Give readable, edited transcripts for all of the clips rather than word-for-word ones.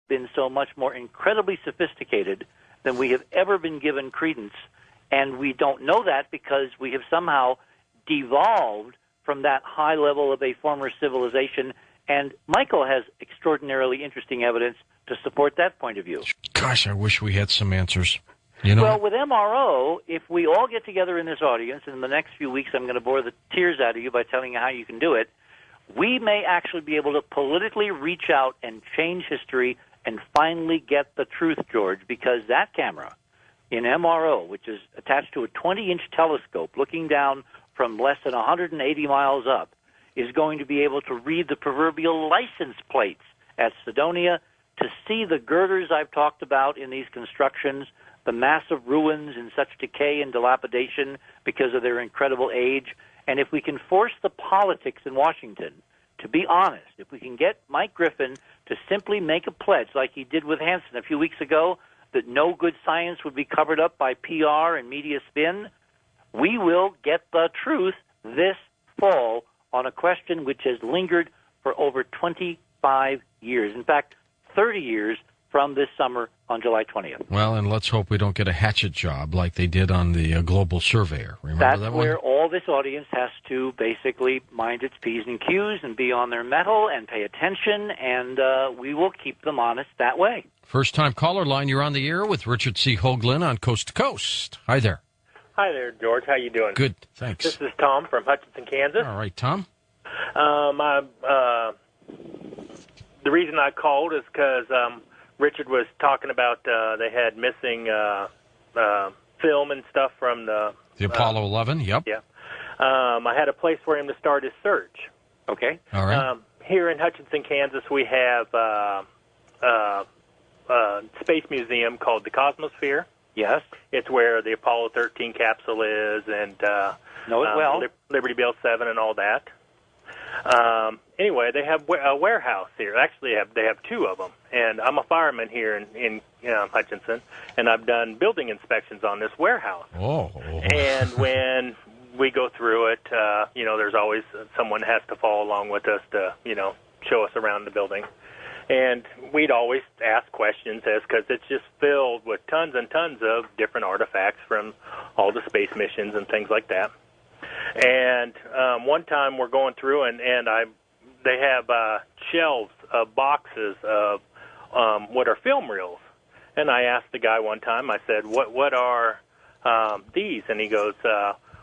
been so much more incredibly sophisticated than we have ever been given credence. And we don't know that because we have somehow devolved from that high level of a former civilization. And Michael has extraordinarily interesting evidence to support that point of view. Gosh, I wish we had some answers. You know? Well, with MRO, if we all get together in this audience, and in the next few weeks I'm going to bore the tears out of you by telling you how you can do it, we may actually be able to politically reach out and change history and finally get the truth, George, because that camera in MRO, which is attached to a 20-inch telescope looking down from less than 180 miles up, is going to be able to read the proverbial license plates at Cydonia, to see the girders I've talked about in these constructions, the massive ruins in such decay and dilapidation because of their incredible age. And if we can force the politics in Washington to be honest, if we can get Mike Griffin to simply make a pledge like he did with Hansen a few weeks ago, that no good science would be covered up by PR and media spin, we will get the truth this fall on a question which has lingered for over 25 years. In fact, 30 years from this summer on July 20th. Well, and let's hope we don't get a hatchet job like they did on the Global Surveyor. Remember That's that where one? all this audience has to basically mind its P's and Q's and be on their mettle and pay attention, and we will keep them honest that way. First-time caller line, you're on the air with Richard C. Hoagland on Coast to Coast. Hi there. Hi there, George. How you doing? Good, thanks. This is Tom from Hutchinson, Kansas. All right, Tom. The reason I called is because Richard was talking about they had missing film and stuff from the Apollo 11, yep. Yeah. I had a place for him to start his search. Okay. All right. Here in Hutchinson, Kansas, we have a space museum called the Cosmosphere. Yes. It's where the Apollo 13 capsule is, and know it well. Liberty Bell 7 and all that. Anyway, they have a warehouse here. Actually, they have two of them. And I'm a fireman here in Hutchinson, and I've done building inspections on this warehouse. Oh. And when we go through it, there's always someone has to follow along with us to, show us around the building. And we'd always ask questions because it's just filled with tons and tons of different artifacts from all the space missions and things like that. And one time we're going through, and they have shelves of boxes of what are film reels. And I asked the guy one time, I said, what are these? And he goes,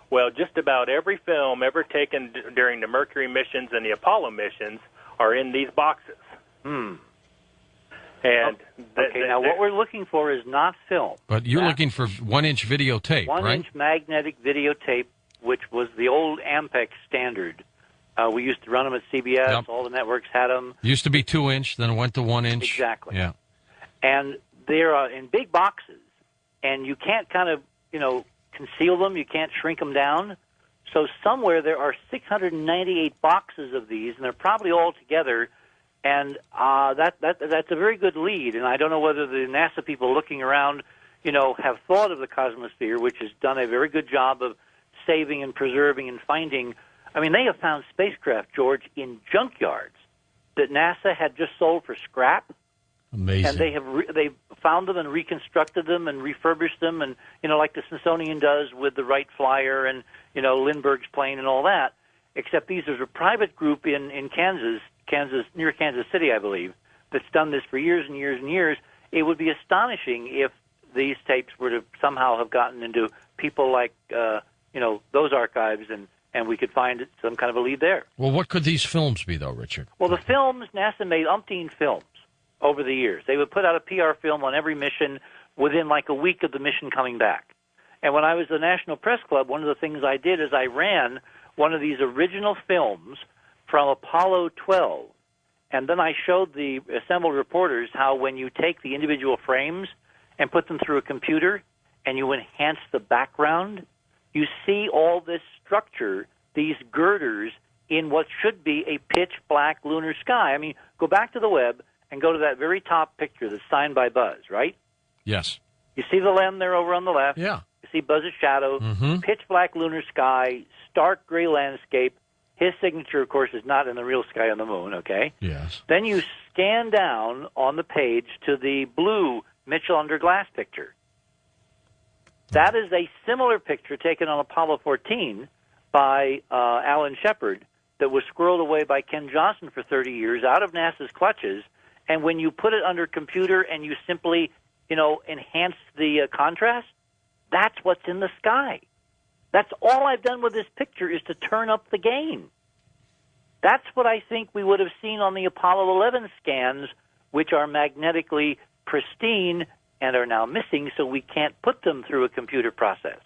well, just about every film ever taken during the Mercury missions and the Apollo missions are in these boxes. Hmm. And now what we're looking for is not film. But you're looking for 1-inch videotape, right? 1-inch magnetic videotape, which was the old Ampex standard. We used to run them at CBS. Yep. All the networks had them. Used to be 2-inch, then it went to 1-inch. Exactly. Yeah. And they're in big boxes, and you can't kind of, conceal them. You can't shrink them down. So somewhere there are 698 boxes of these, and they're probably all together. And that's a very good lead. And I don't know whether the NASA people looking around, have thought of the Cosmosphere, which has done a very good job of saving and preserving and finding. I mean, they have found spacecraft, George, in junkyards that NASA had just sold for scrap. Amazing. And they've found them and reconstructed them and refurbished them, and like the Smithsonian does with the Wright Flyer and Lindbergh's plane and all that. Except these are a private group in Kansas, near Kansas City, I believe, that's done this for years and years and years. It would be astonishing if these tapes were to somehow have gotten into people like those archives, and we could find some kind of a lead there. Well, what could these films be, though, Richard? Well, the films, NASA made umpteen films over the years. They would put out a PR film on every mission within like a week of the mission coming back. And when I was at the National Press Club, one of the things I did is I ran one of these original films from Apollo 12, and then I showed the assembled reporters how when you take the individual frames and put them through a computer and you enhance the background, you see all this structure, these girders, in what should be a pitch-black lunar sky. I mean, go back to the web and go to that very top picture that's signed by Buzz, right? Yes. You see the LEM there over on the left? Yeah. You see Buzz's shadow, pitch-black lunar sky, stark gray landscape. His signature, of course, is not in the real sky on the moon, okay? Yes. Then you scan down on the page to the blue Mitchell under glass picture. That is a similar picture taken on Apollo 14 by Alan Shepard that was squirreled away by Ken Johnson for 30 years out of NASA's clutches. And when you put it under computer and you simply, enhance the contrast, that's what's in the sky. That's all I've done with this picture is to turn up the gain. That's what I think we would have seen on the Apollo 11 scans, which are magnetically pristine and are now missing, so we can't put them through a computer process.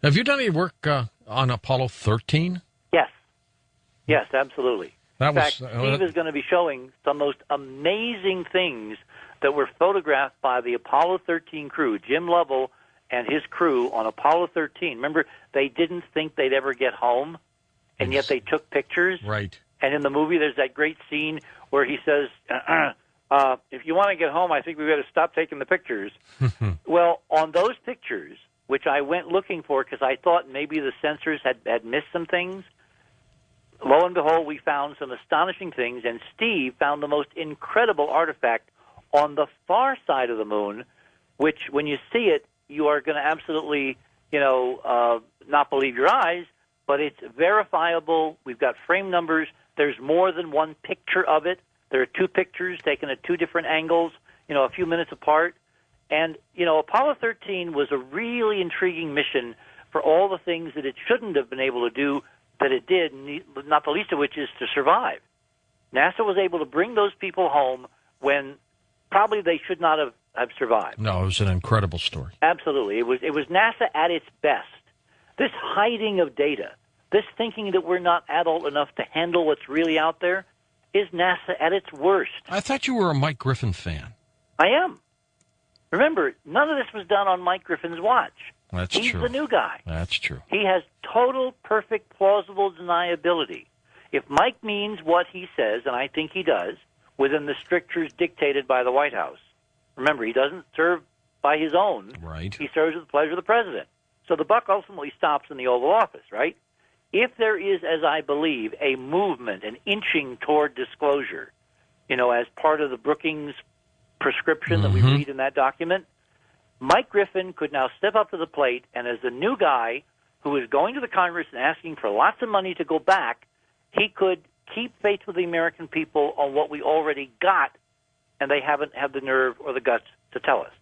Have you done any work on Apollo 13? Yes. Yes, absolutely. In fact, Steve is going to be showing some most amazing things that were photographed by the Apollo 13 crew, Jim Lovell and his crew on Apollo 13. Remember, they didn't think they'd ever get home, and yet they took pictures. Right. And in the movie, there's that great scene where he says, if you want to get home, I think we've got to stop taking the pictures. Well, on those pictures, which I went looking for because I thought maybe the sensors had missed some things, lo and behold, we found some astonishing things, and Steve found the most incredible artifact on the far side of the moon, which, when you see it, you are going to absolutely, not believe your eyes, but it's verifiable. We've got frame numbers. There's more than one picture of it. There are two pictures taken at two different angles, a few minutes apart. And, Apollo 13 was a really intriguing mission for all the things that it shouldn't have been able to do that it did, not the least of which is to survive. NASA was able to bring those people home when probably they should not have survived. No, it was an incredible story. Absolutely. It was NASA at its best. This hiding of data, this thinking that we're not adult enough to handle what's really out there, is NASA at its worst. I thought you were a Mike Griffin fan. I am. Remember, none of this was done on Mike Griffin's watch. That's He's true. the new guy. That's true. He has total, perfect, plausible deniability. If Mike means what he says, and I think he does, within the strictures dictated by the White House, remember, he doesn't serve by his own. Right. He serves with the pleasure of the president. So the buck ultimately stops in the Oval Office, right? If there is, as I believe, a movement, an inching toward disclosure, as part of the Brookings prescription that we read in that document, Mike Griffin could now step up to the plate, and as the new guy who is going to the Congress and asking for lots of money to go back, he could keep faith with the American people on what we already got, and they haven't had the nerve or the guts to tell us.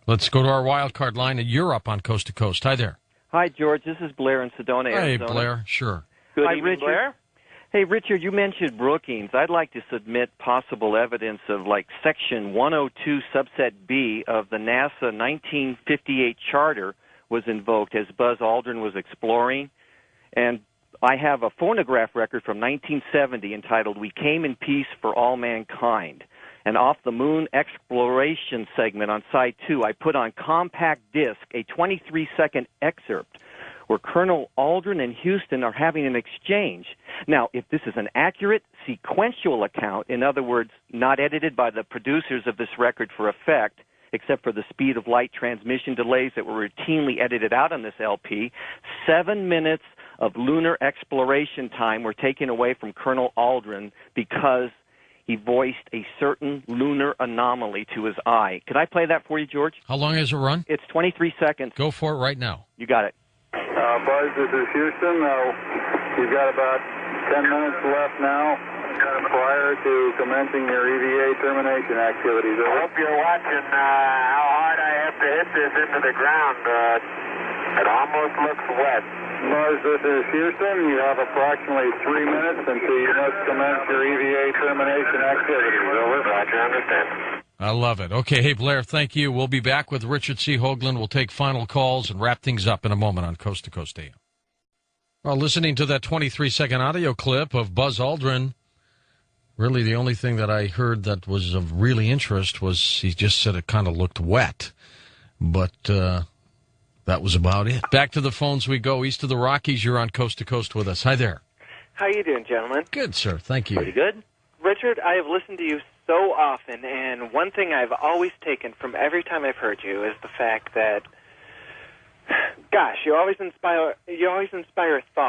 Let's go to our wild card line, and you're up on Coast to Coast. Hi there. Hi, George. This is Blair in Sedona, Hey, Arizona. Blair. Sure. Good Hi, evening, Richard. Blair. Hey, Richard, you mentioned Brookings. I'd like to submit possible evidence of, Section 102, Subset B of the NASA 1958 Charter was invoked as Buzz Aldrin was exploring. And I have a phonograph record from 1970 entitled We Came in Peace for All Mankind. And off the moon exploration segment on side 2, I put on compact disc a 23-second excerpt where Colonel Aldrin and Houston are having an exchange. Now, if this is an accurate sequential account, in other words, not edited by the producers of this record for effect, except for the speed of light transmission delays that were routinely edited out on this LP, 7 minutes of lunar exploration time were taken away from Colonel Aldrin because he voiced a certain lunar anomaly to his eye. Could I play that for you, George? How long has it run? It's 23 seconds. Go for it right now. You got it. Buzz, this is Houston. You've got about 10 minutes left now prior to commencing your EVA termination activities. I hope you're watching how hard I have to hit this into the ground. It almost looks wet. Buzz, this is Houston. You have approximately 3 minutes until you must commence your EVA termination activities. Over. Roger, understand. I love it. Okay, hey, Blair, thank you. We'll be back with Richard C. Hoagland. We'll take final calls and wrap things up in a moment on Coast to Coast AM. Well, listening to that 23-second audio clip of Buzz Aldrin, really the only thing that I heard that was of really interest was he just said it kind of looked wet. But that was about it. Back to the phones we go. East of the Rockies, you're on Coast to Coast with us. Hi there. How you doing, gentlemen? Good, sir. Thank you. Pretty good. Richard, I have listened to you so often, and one thing I've always taken from every time I've heard you is the fact that, gosh, you always inspire thought.